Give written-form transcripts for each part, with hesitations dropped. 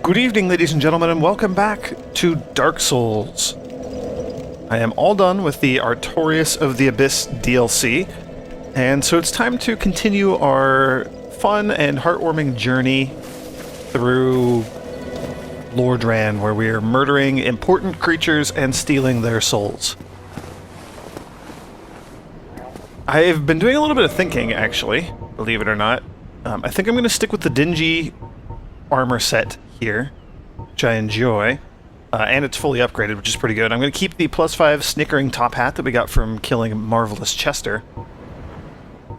Good evening, ladies and gentlemen, and welcome back to Dark Souls. I am all done with the Artorias of the Abyss DLC, and so it's time to continue our fun and heartwarming journey through Lordran, where we are murdering important creatures and stealing their souls. I've been doing a little bit of thinking, actually, believe it or not. I think I'm going to stick with the dingy armor set here, which I enjoy, and it's fully upgraded, which is pretty good. I'm going to keep the +5 snickering top hat that we got from killing Marvelous Chester.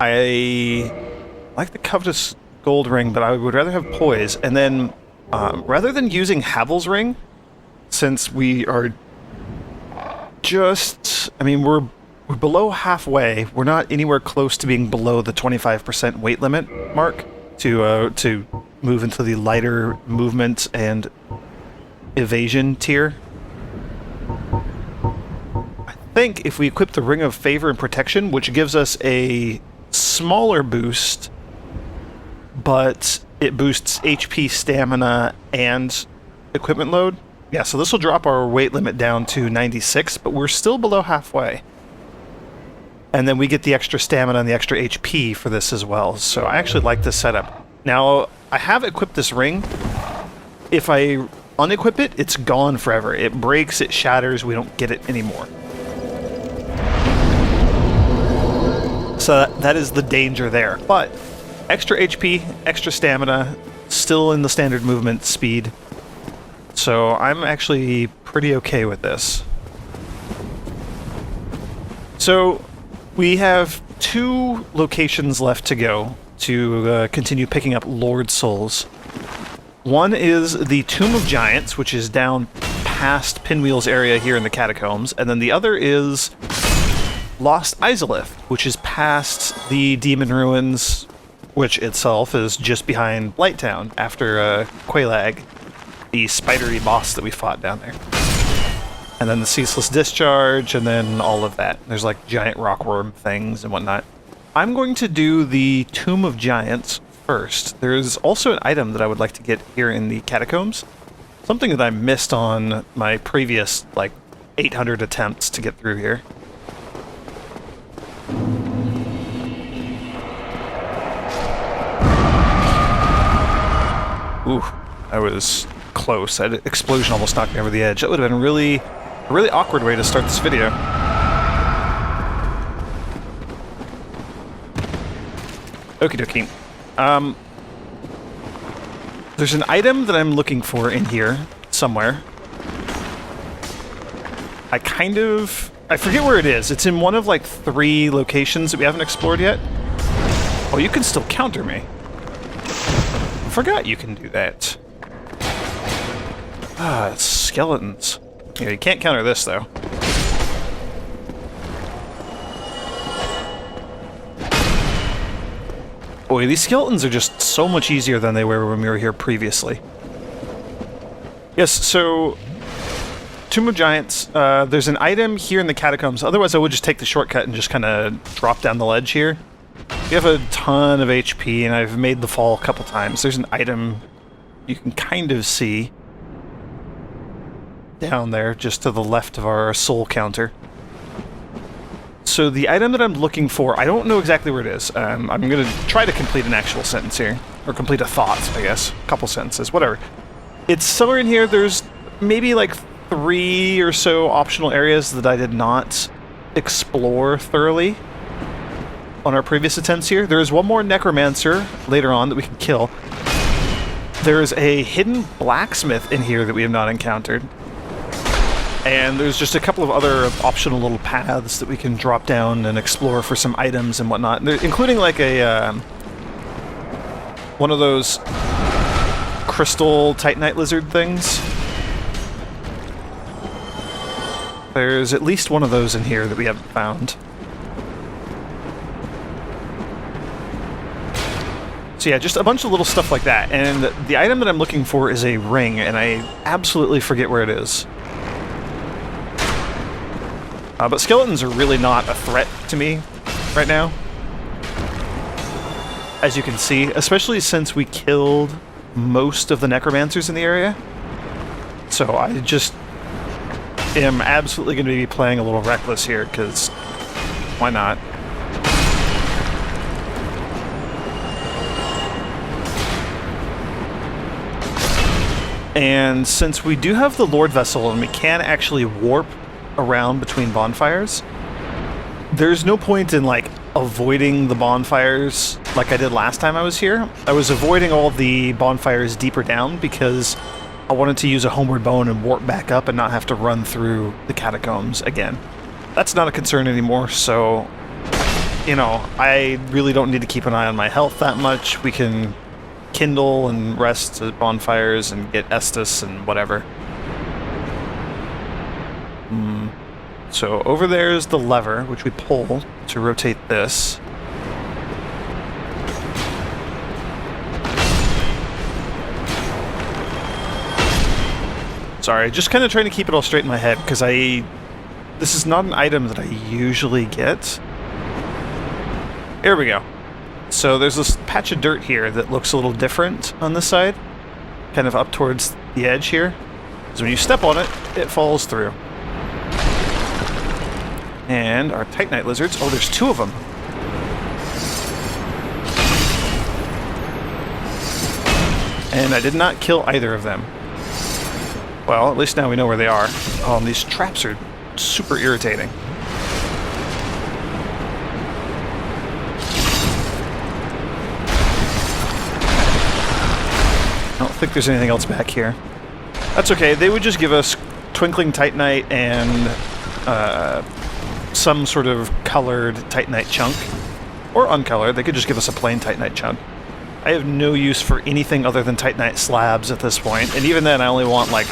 I like the covetous gold ring, but I would rather have poise. And then, rather than using Havel's ring, since we are just, I mean, we're below halfway. We're not anywhere close to being below the 25% weight limit mark to move into the lighter movement and evasion tier. I think if we equip the Ring of Favor and Protection, which gives us a smaller boost, but it boosts HP, stamina, and equipment load. Yeah, so this will drop our weight limit down to 96, but we're still below halfway. And then we get the extra stamina and the extra HP for this as well, so I actually like this setup. Now, I have equipped this ring. If I unequip it, it's gone forever. It breaks, it shatters, we don't get it anymore. So that is the danger there. But extra HP, extra stamina, still in the standard movement speed. So I'm actually pretty okay with this. So we have 2 locations left to go to continue picking up Lord Souls. One is the Tomb of Giants, which is down past Pinwheel's area here in the catacombs, and then the other is Lost Izalith, which is past the Demon Ruins, which itself is just behind Blighttown after Quelaag, the spidery boss that we fought down there. And then the Ceaseless Discharge, and then all of that. There's like giant rockworm things and whatnot. I'm going to do the Tomb of Giants first. There's also an item that I would like to get here in the catacombs. Something that I missed on my previous, like, 800 attempts to get through here. Ooh, I was close. That explosion almost knocked me over the edge. That would have been a really awkward way to start this video. Okie dokie. There's an item that I'm looking for in here somewhere. I forget where it is. It's in one of like 3 locations that we haven't explored yet. Oh, you can still counter me. I forgot you can do that. Ah, it's skeletons. Yeah, you can't counter this though. Boy, these skeletons are just so much easier than they were when we were here previously. Yes, so Tomb of Giants, there's an item here in the catacombs. Otherwise, I would just take the shortcut and just kind of drop down the ledge here. We have a ton of HP, and I've made the fall a couple times. There's an item you can kind of see down there, just to the left of our soul counter. So the item that I'm looking for, I don't know exactly where it is. I'm going to try to complete an actual sentence here. Or complete a thought, I guess. A couple sentences, whatever. It's somewhere in here. There's maybe like 3 or so optional areas that I did not explore thoroughly on our previous attempts here. There is one more necromancer later on that we can kill. There's a hidden blacksmith in here that we have not encountered. And there's just a couple of other optional little paths that we can drop down and explore for some items and whatnot, including like a one of those crystal titanite lizard things. There's at least one of those in here that we haven't found. So yeah, just a bunch of little stuff like that. And the item that I'm looking for is a ring, and I absolutely forget where it is. But skeletons are really not a threat to me right now, as you can see, especially since we killed most of the necromancers in the area. So I just am absolutely going to be playing a little reckless here, because why not? And since we do have the Lord Vessel and we can actually warp around between bonfires, there's no point in like avoiding the bonfires like I did last time I was here. I was avoiding all the bonfires deeper down because I wanted to use a homeward bone and warp back up and not have to run through the catacombs again. That's not a concern anymore, so you know, I really don't need to keep an eye on my health that much. We can kindle and rest at bonfires and get Estus and whatever. So over there is the lever, which we pull to rotate this. Sorry, just kind of trying to keep it all straight in my head, because this is not an item that I usually get. Here we go. So there's this patch of dirt here that looks a little different on this side, kind of up towards the edge here. So when you step on it, it falls through. And our Titanite lizards, oh, there's 2 of them. And I did not kill either of them. Well, at least now we know where they are. Oh, and these traps are super irritating. I don't think there's anything else back here. That's okay, they would just give us Twinkling Titanite and some sort of colored Titanite chunk. Or uncolored, they could just give us a plain Titanite chunk. I have no use for anything other than Titanite slabs at this point, and even then I only want like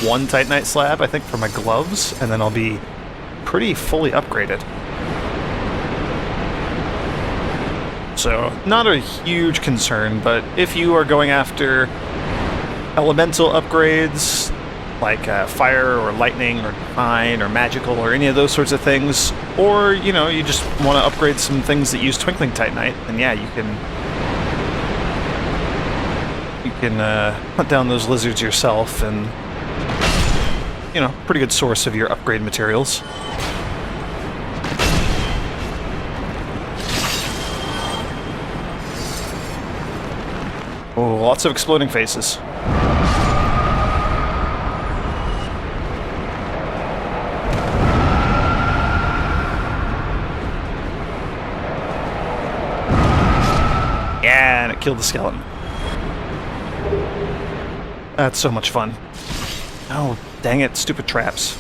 one Titanite slab, I think, for my gloves, and then I'll be pretty fully upgraded. So, not a huge concern, but if you are going after elemental upgrades, like fire or lightning or divine or magical or any of those sorts of things, or, you know, you just want to upgrade some things that use twinkling titanite, then yeah, you can hunt down those lizards yourself, and, you know, pretty good source of your upgrade materials. Oh, lots of exploding faces. Yeah, and it killed the skeleton. That's so much fun. Oh, dang it, stupid traps.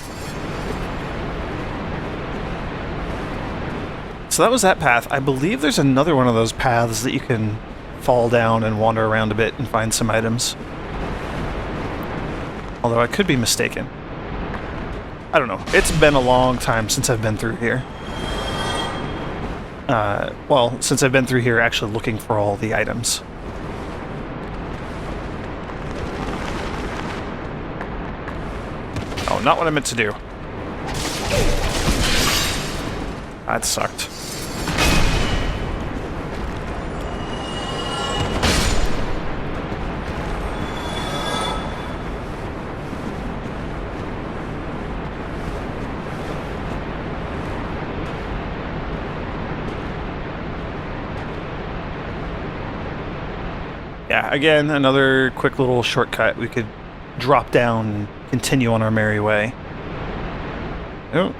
So that was that path. I believe there's another one of those paths that you can fall down and wander around a bit and find some items. Although I could be mistaken. I don't know. It's been a long time since I've been through here. Well, since I've been through here actually looking for all the items. Oh, not what I meant to do. That sucked. Yeah, again, another quick little shortcut. We could drop down and continue on our merry way. Oh.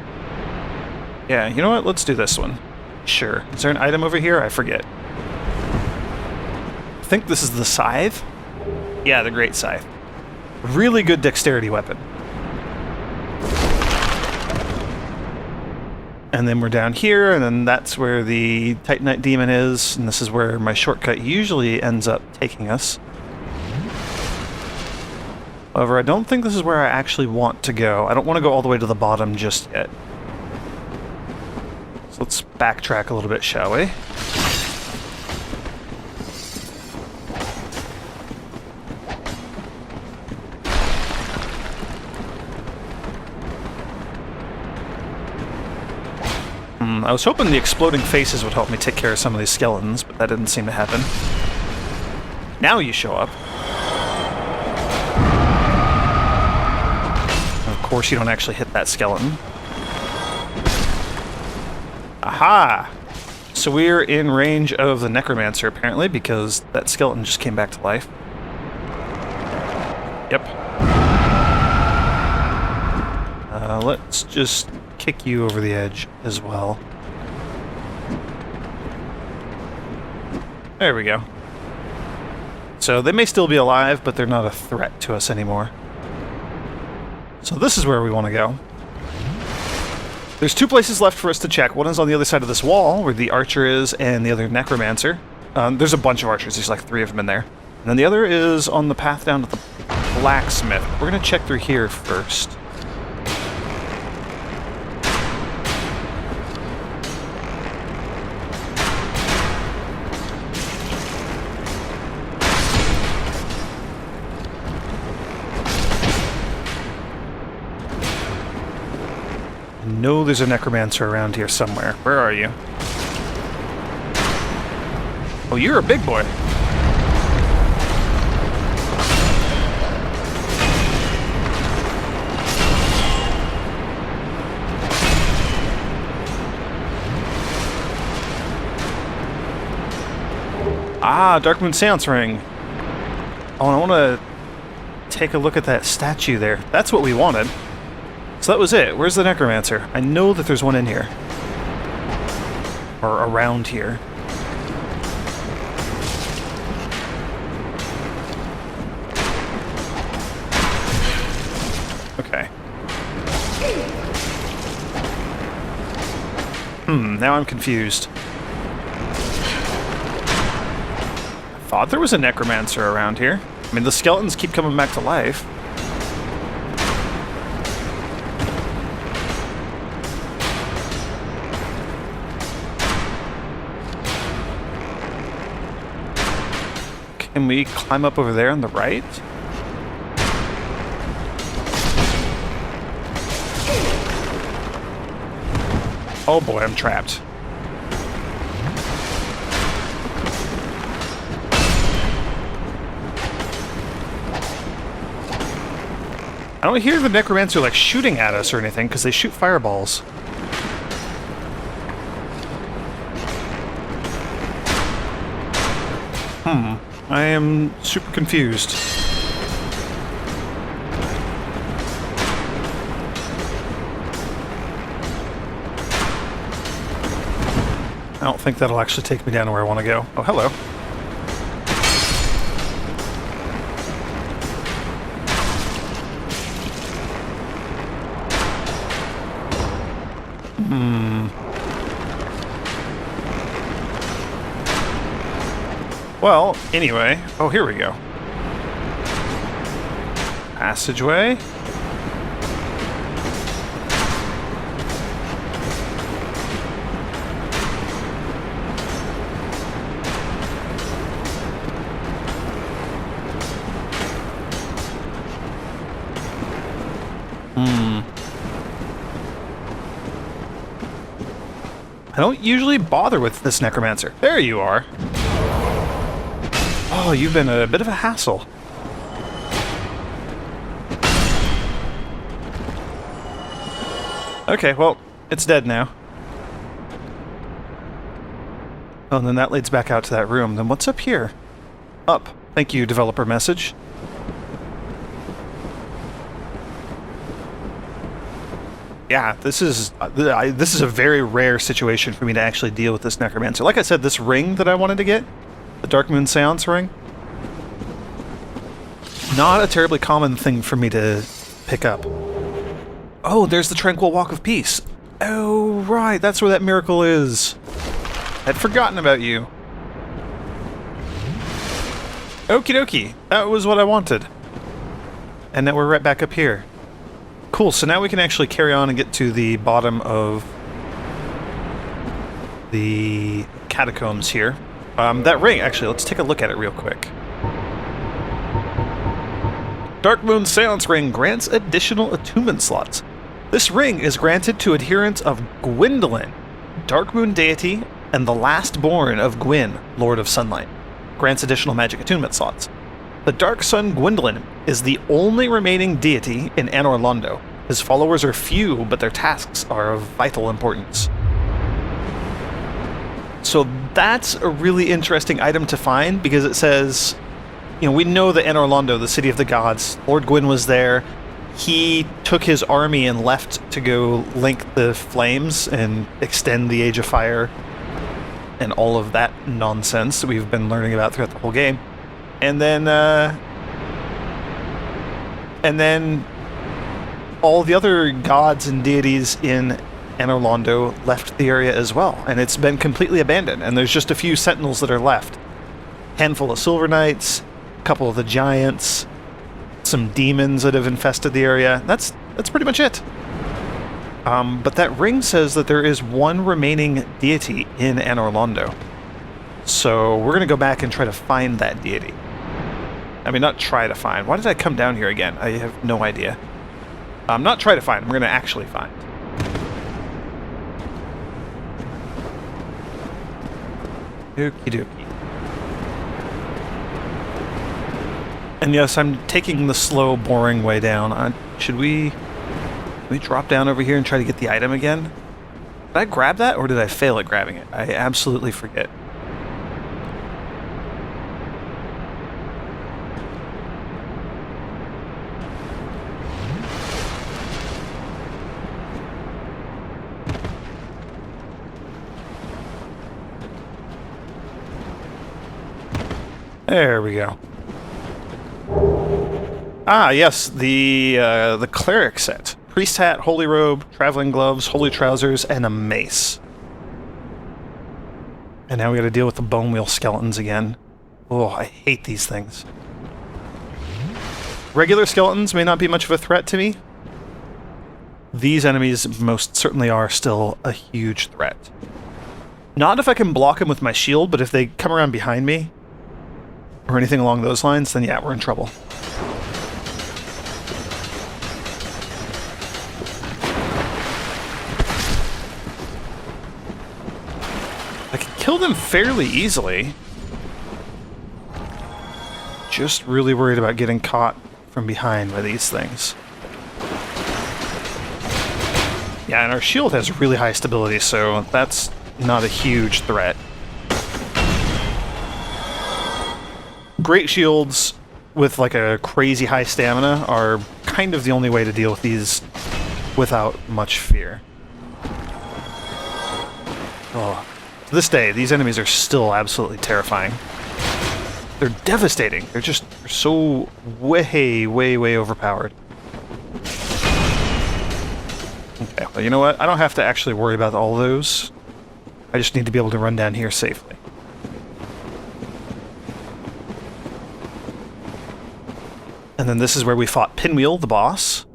Yeah, you know what? Let's do this one. Sure. Is there an item over here? I forget. I think this is the scythe? Yeah, the great scythe. Really good dexterity weapon. And then we're down here, and then that's where the Titanite demon is, and this is where my shortcut usually ends up taking us. However, I don't think this is where I actually want to go. I don't want to go all the way to the bottom just yet. So let's backtrack a little bit, shall we? I was hoping the exploding faces would help me take care of some of these skeletons, but that didn't seem to happen. Now you show up. Of course you don't actually hit that skeleton. Aha! So we're in range of the necromancer, apparently, because that skeleton just came back to life. Yep. Let's just kick you over the edge as well. There we go. So they may still be alive, but they're not a threat to us anymore. So this is where we want to go. There's two places left for us to check. One is on the other side of this wall, where the archer is, and the other necromancer. There's a bunch of archers. There's like 3 of them in there. And then the other is on the path down to the blacksmith. We're going to check through here first. No, there's a necromancer around here somewhere. Where are you? Oh, you're a big boy. Ah, Darkmoon Seance Ring. Oh, and I want to take a look at that statue there. That's what we wanted. So that was it. Where's the necromancer? I know that there's one in here. Or around here. Okay. Now I'm confused. I thought there was a necromancer around here. I mean, the skeletons keep coming back to life. Can we climb up over there on the right? Oh boy, I'm trapped. I don't hear the necromancer like shooting at us or anything because they shoot fireballs. I am super confused. I don't think that'll actually take me down to where I want to go. Oh, hello. Well, anyway. Oh, here we go. Passageway. I don't usually bother with this necromancer. There you are. Oh, you've been a bit of a hassle. Okay, well, it's dead now. Oh, and then that leads back out to that room. Then what's up here? Up. Thank you, developer message. Yeah, this is a very rare situation for me to actually deal with this necromancer. Like I said, this ring that I wanted to get, the Dark Moon Seance ring, not a terribly common thing for me to pick up. Oh, there's the Tranquil Walk of Peace. Oh, right, that's where that miracle is. I'd forgotten about you. Okie dokie, that was what I wanted. And now we're right back up here. Cool, so now we can actually carry on and get to the bottom of the catacombs here. That ring, actually, let's take a look at it real quick. Dark Moon Seance Ring grants additional attunement slots. This ring is granted to adherents of Gwendolyn, Dark Moon deity, and the last born of Gwyn, Lord of Sunlight. Grants additional magic attunement slots. The Dark Sun Gwendolyn is the only remaining deity in Anor Londo. His followers are few, but their tasks are of vital importance. So that's a really interesting item to find, because it says, you know, we know that Anor Londo, the city of the gods, Lord Gwyn was there. He took his army and left to go link the flames and extend the Age of Fire and all of that nonsense that we've been learning about throughout the whole game. And then all the other gods and deities in Anor Londo left the area as well, and it's been completely abandoned, and there's just a few sentinels that are left. Handful of Silver Knights, a couple of the giants, some demons that have infested the area. That's pretty much it. But that ring says that there is one remaining deity in Anor Londo. So we're going to go back and try to find that deity. I mean, not try to find. Why did I come down here again? I have no idea. Not try to find. We're going to actually find. Okie dokie. And yes, I'm taking the slow, boring way down. Should we drop down over here and try to get the item again? Did I grab that, or did I fail at grabbing it? I absolutely forget. There we go. Ah, yes, the cleric set. Priest hat, holy robe, traveling gloves, holy trousers, and a mace. And now we gotta deal with the bone wheel skeletons again. Oh, I hate these things. Regular skeletons may not be much of a threat to me. These enemies most certainly are still a huge threat. Not if I can block them with my shield, but if they come around behind me, or anything along those lines, then yeah, we're in trouble. I can kill them fairly easily. Just really worried about getting caught from behind by these things. Yeah, and our shield has really high stability, so that's not a huge threat. Great shields with like a crazy high stamina are kind of the only way to deal with these without much fear. Oh, to this day, these enemies are still absolutely terrifying. They're devastating. They're so way overpowered. Okay, well, you know what? I don't have to actually worry about all those. I just need to be able to run down here safely. And then this is where we fought Pinwheel, the boss.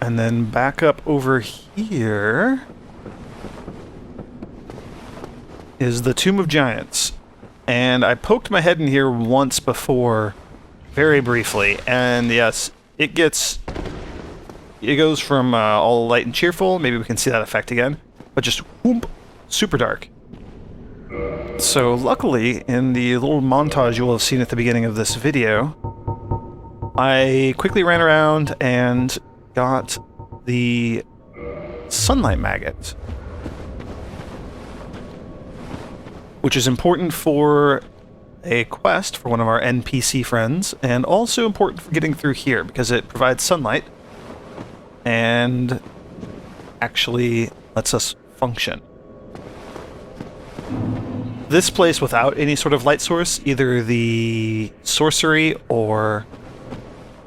And then back up over here is the Tomb of Giants. And I poked my head in here once before, very briefly, and yes, it goes from all light and cheerful, maybe we can see that effect again, but just whoop, super dark. So luckily, in the little montage you will have seen at the beginning of this video, I quickly ran around and got the sunlight maggot, which is important for a quest for one of our NPC friends, and also important for getting through here, because it provides sunlight and actually lets us function. This place without any sort of light source, either the sorcery or...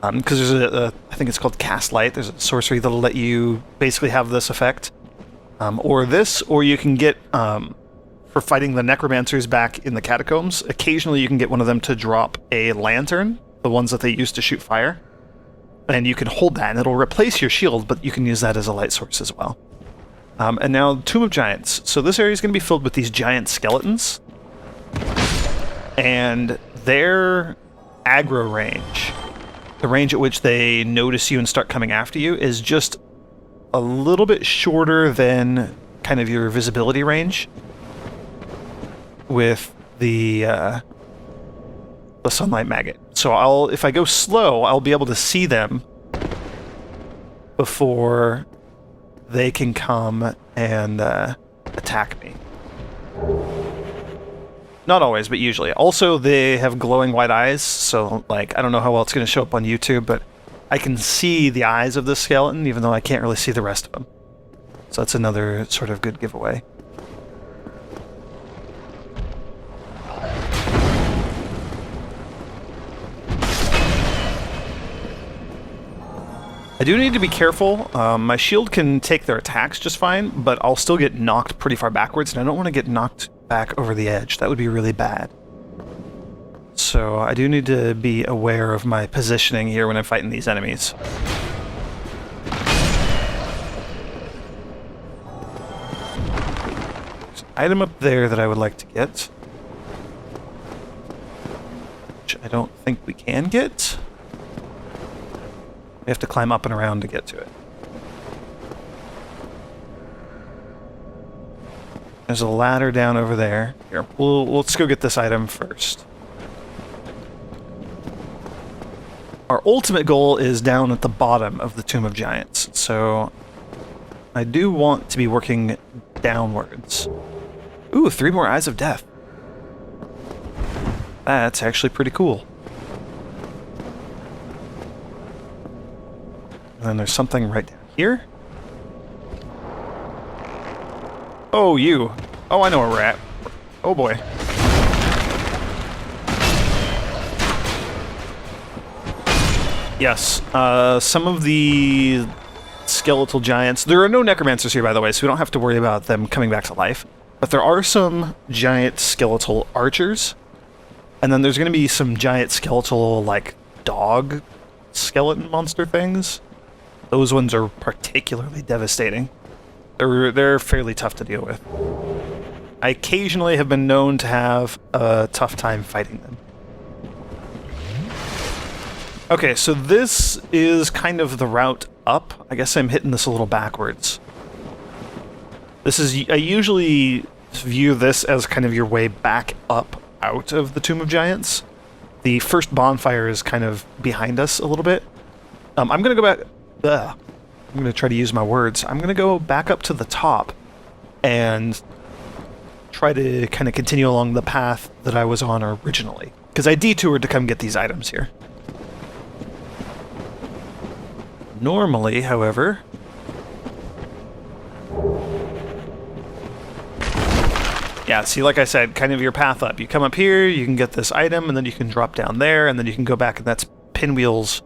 because there's I think it's called cast light, there's a sorcery that'll let you basically have this effect. Or this, or you can get... for fighting the necromancers back in the catacombs, occasionally you can get one of them to drop a lantern, the ones that they use to shoot fire, and you can hold that and it'll replace your shield, but you can use that as a light source as well. And now, Tomb of Giants. So this area is going to be filled with these giant skeletons, and their aggro range, the range at which they notice you and start coming after you, is just a little bit shorter than kind of your visibility range with the sunlight maggot. So if I go slow, I'll be able to see them before they can come and attack me. Not always, but usually. Also, they have glowing white eyes, so like I don't know how well it's going to show up on YouTube, but I can see the eyes of the skeleton, even though I can't really see the rest of them. So that's another sort of good giveaway. I do need to be careful. My shield can take their attacks just fine, but I'll still get knocked pretty far backwards, and I don't want to get knocked back over the edge. That would be really bad. So I do need to be aware of my positioning here when I'm fighting these enemies. There's an item up there that I would like to get, which I don't think we can get. We have to climb up and around to get to it. There's a ladder down over there. Here, let's go get this item first. Our ultimate goal is down at the bottom of the Tomb of Giants, so I do want to be working downwards. Ooh, 3 more Eyes of Death. That's actually pretty cool. And then there's something right down here. Oh, you. Oh, I know where we're at. Oh, boy. Yes. Some of the skeletal giants... There are no necromancers here, by the way, so we don't have to worry about them coming back to life. But there are some giant skeletal archers. And then there's going to be some giant skeletal, like, dog skeleton monster things. Those ones are particularly devastating. they're fairly tough to deal with. I occasionally have been known to have a tough time fighting them. Okay, so this is kind of the route up. I guess I'm hitting this a little backwards. I usually view this as kind of your way back up out of the Tomb of Giants. The first bonfire is kind of behind us a little bit. I'm going to go back... I'm going to try to use my words. I'm going to go back up to the top and try to kind of continue along the path that I was on originally. Because I detoured to come get these items here. Normally, however... Yeah, see, like I said, kind of your path up. You come up here, you can get this item, and then you can drop down there, and then you can go back, and that's Pinwheel's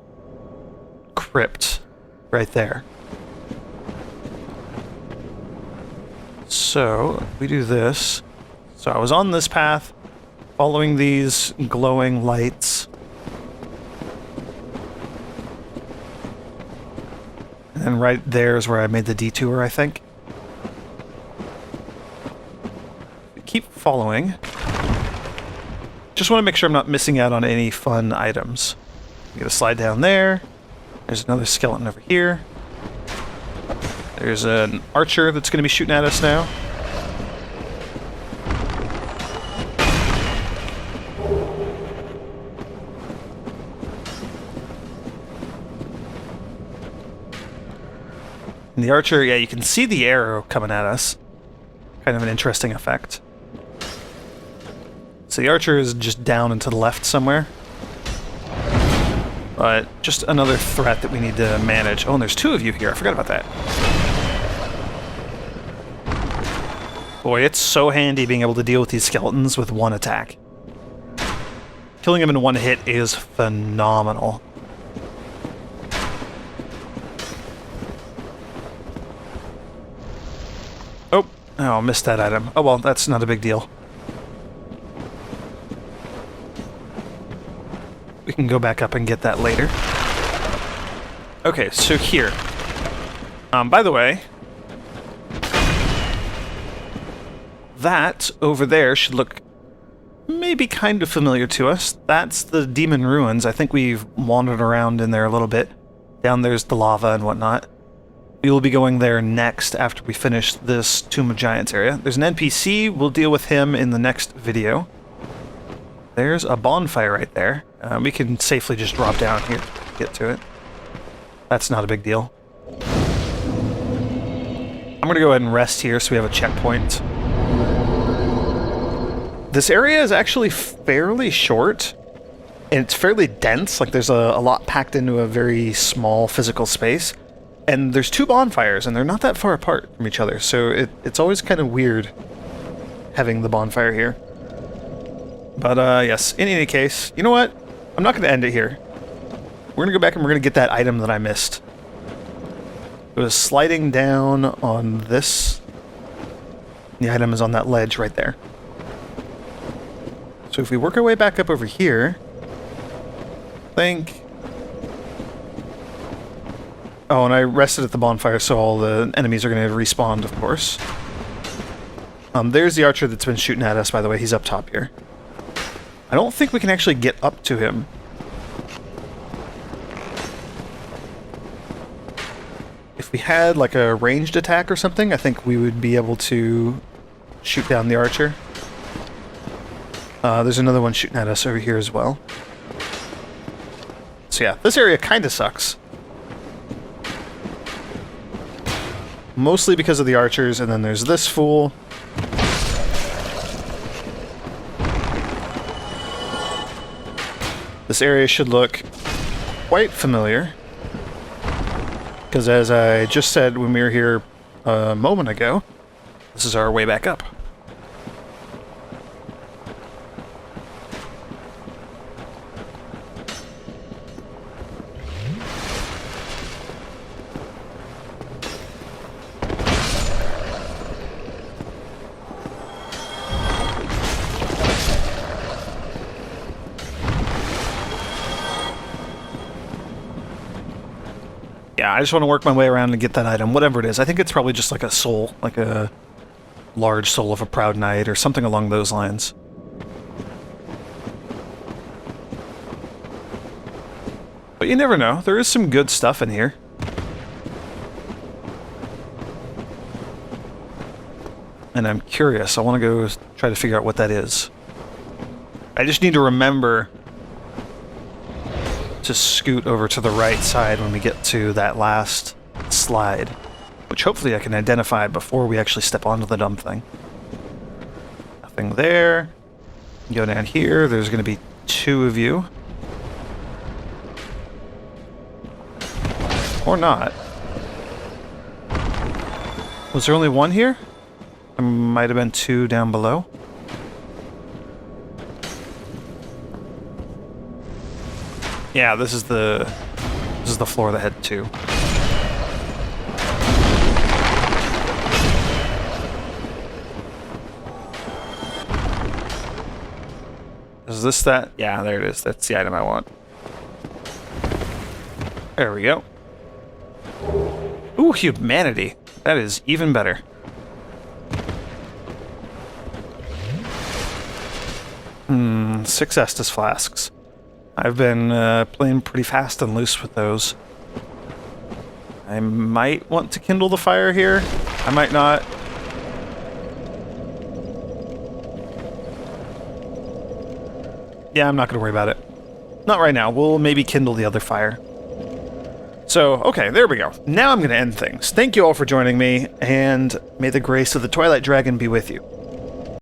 crypt right there. So, we do this. So I was on this path, following these glowing lights. And then right there is where I made the detour, I think. Keep following. Just want to make sure I'm not missing out on any fun items. I'm going to slide down there. There's another skeleton over here. There's an archer that's going to be shooting at us now. And the archer, yeah, you can see the arrow coming at us. Kind of an interesting effect. So the archer is just down and to the left somewhere. But just another threat that we need to manage. Oh, and there's two of you here. I forgot about that. Boy, it's so handy being able to deal with these skeletons with one attack. Killing them in one hit is phenomenal. Oh, I missed that item. Oh well, that's not a big deal. We can go back up and get that later. Okay, so here. By the way, that over there should look maybe kind of familiar to us. That's the Demon Ruins. I think we've wandered around in there a little bit. Down there's the lava and whatnot. We will be going there next after we finish this Tomb of Giants area. There's an NPC. We'll deal with him in the next video. There's a bonfire right there. We can safely just drop down here to get to it. That's not a big deal. I'm going to go ahead and rest here so we have a checkpoint. This area is actually fairly short, and it's fairly dense. Like, there's a lot packed into a very small physical space. And there's two bonfires, and they're not that far apart from each other, so it's always kind of weird having the bonfire here. But, yes, in any case, you know what? I'm not going to end it here. We're going to go back and we're going to get that item that I missed. It was sliding down on this. The item is on that ledge right there. So if we work our way back up over here, I think... Oh, and I rested at the bonfire, so all the enemies are going to respawn, of course. There's the archer that's been shooting at us, by the way. He's up top here. I don't think we can actually get up to him. If we had, like, a ranged attack or something, I think we would be able to shoot down the archer. There's another one shooting at us over here as well. So yeah, this area kind of sucks. Mostly because of the archers, and then there's this fool. This area should look quite familiar, because as I just said when we were here a moment ago, this is our way back up. Yeah, I just want to work my way around and get that item, whatever it is. I think it's probably just like a soul, like a large soul of a proud knight or something along those lines. But you never know. There is some good stuff in here. And I'm curious. I want to go try to figure out what that is. I just need to remember to scoot over to the right side when we get to that last slide, which hopefully I can identify before we actually step onto the dumb thing. Nothing there. Go down here. There's going to be 2 of you. Or not. Was there only 1 here? There might have been 2 down below. Yeah, this is the floor that had 2. Is this that? Yeah, there it is. That's the item I want. There we go. Ooh, humanity. That is even better. Six Estus flasks. I've been playing pretty fast and loose with those. I might want to kindle the fire here. I might not. Yeah, I'm not going to worry about it. Not right now. We'll maybe kindle the other fire. So, okay, there we go. Now I'm going to end things. Thank you all for joining me, and may the grace of the Twilight Dragon be with you.